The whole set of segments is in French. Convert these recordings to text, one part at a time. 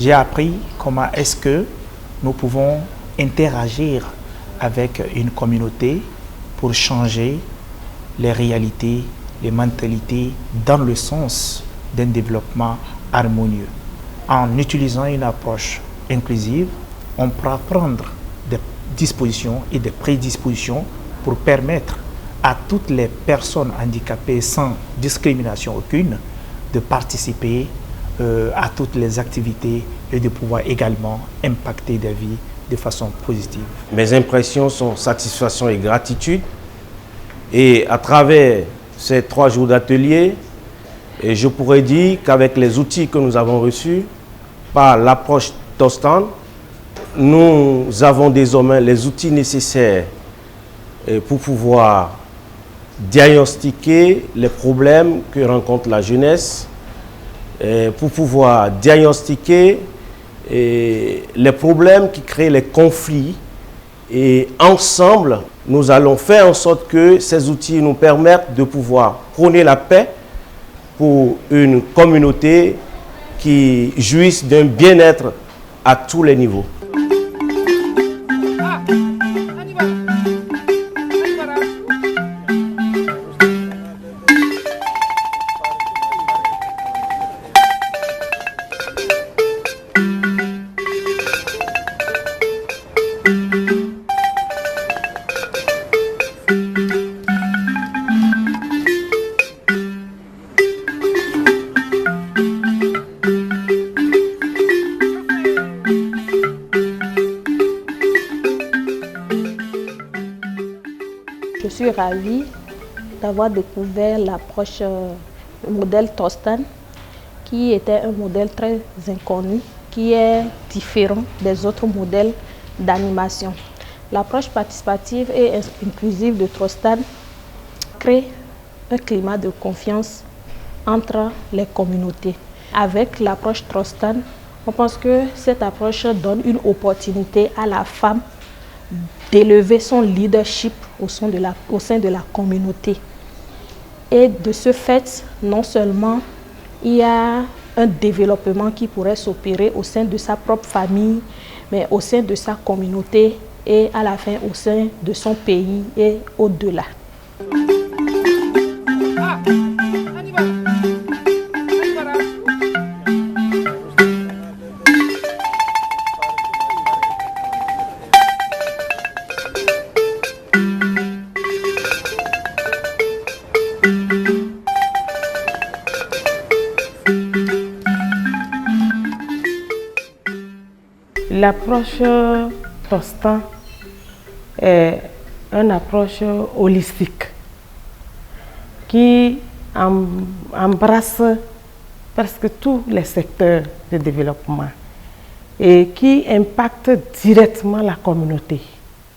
j'ai appris comment est-ce que nous pouvons interagir avec une communauté pour changer les réalités, les mentalités dans le sens d'un développement harmonieux. En utilisant une approche inclusive, on pourra prendre des dispositions et des prédispositions pour permettre à toutes les personnes handicapées sans discrimination aucune de participer à toutes les activités et de pouvoir également impacter des vies de façon positive. Mes impressions sont satisfaction et gratitude. Et à travers ces 3 jours d'atelier, je pourrais dire qu'avec les outils que nous avons reçus par l'approche Tostan, nous avons désormais les outils nécessaires pour pouvoir diagnostiquer les problèmes que rencontre la jeunesse, pour pouvoir diagnostiquer les problèmes qui créent les conflits. Et ensemble, nous allons faire en sorte que ces outils nous permettent de pouvoir prôner la paix pour une communauté qui jouisse d'un bien-être à tous les niveaux. Je suis ravie d'avoir découvert l'approche, le modèle Tostan, qui était un modèle très inconnu, qui est différent des autres modèles d'animation. L'approche participative et inclusive de Tostan crée un climat de confiance entre les communautés. Avec l'approche Tostan, on pense que cette approche donne une opportunité à la femme d'élever son leadership au sein de la communauté. Et de ce fait, non seulement il y a un développement qui pourrait s'opérer au sein de sa propre famille, mais au sein de sa communauté et à la fin au sein de son pays et au-delà. L'approche Tostan est une approche holistique qui embrasse presque tous les secteurs de développement et qui impacte directement la communauté.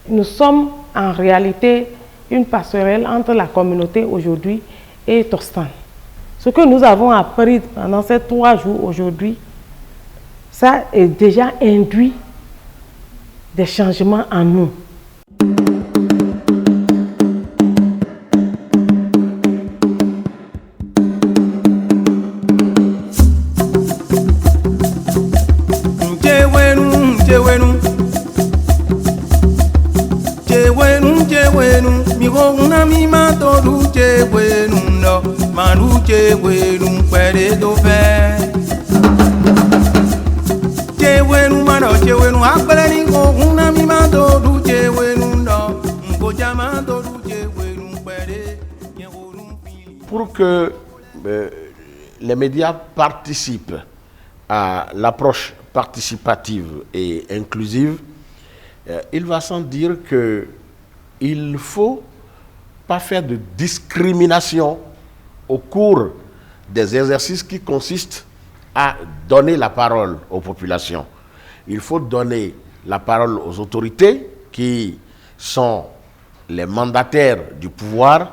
Nous sommes en réalité une passerelle entre la communauté aujourd'hui et Tostan. Ce que nous avons appris pendant ces 3 jours aujourd'hui, ça a déjà induit des changements en nous. Pour que les médias participent à l'approche participative et inclusive, il va sans dire qu'il ne faut pas faire de discrimination au cours des exercices qui consistent à donner la parole aux populations. Il faut donner la parole aux autorités qui sont les mandataires du pouvoir,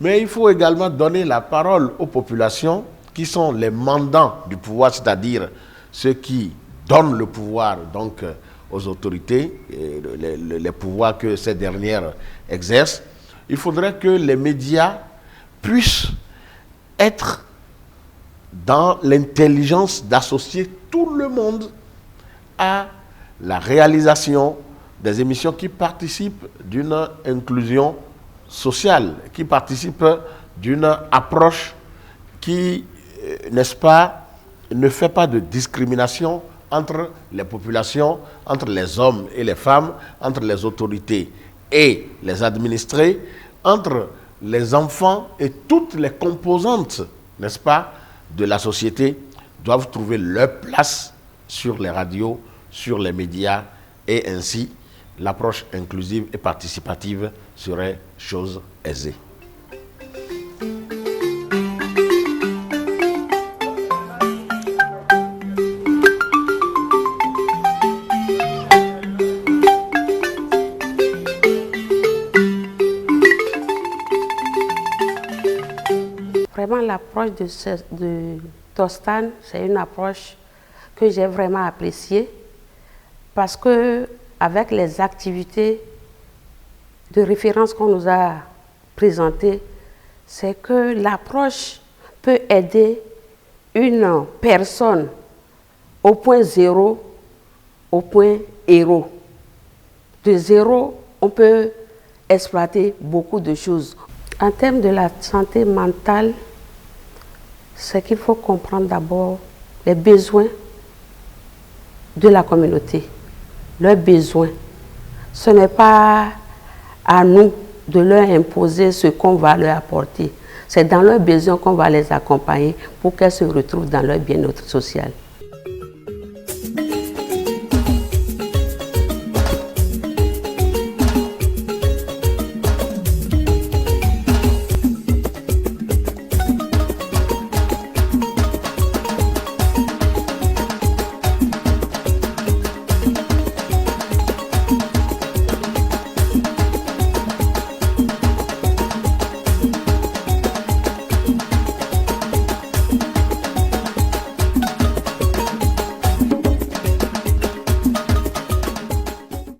mais il faut également donner la parole aux populations qui sont les mandants du pouvoir, c'est-à-dire ceux qui donnent le pouvoir donc aux autorités, les pouvoirs que ces dernières exercent. Il faudrait que les médias puissent être dans l'intelligence d'associer tout le monde à la réalisation des émissions qui participent d'une inclusion sociale, qui participent d'une approche qui, n'est-ce pas, ne fait pas de discrimination entre les populations, entre les hommes et les femmes, entre les autorités et les administrés, entre les enfants et toutes les composantes, n'est-ce pas, de la société doivent trouver leur place sur les radios, sur les médias, et ainsi l'approche inclusive et participative serait chose aisée. Vraiment, l'approche de Tostan, c'est une approche que j'ai vraiment appréciée parce que avec les activités de référence qu'on nous a présentées, c'est que l'approche peut aider une personne au point zéro au point héros. De zéro, on peut exploiter beaucoup de choses. En termes de la santé mentale, c'est qu'il faut comprendre d'abord les besoins de la communauté, leurs besoins. Ce n'est pas à nous de leur imposer ce qu'on va leur apporter. C'est dans leurs besoins qu'on va les accompagner pour qu'elles se retrouvent dans leur bien-être social.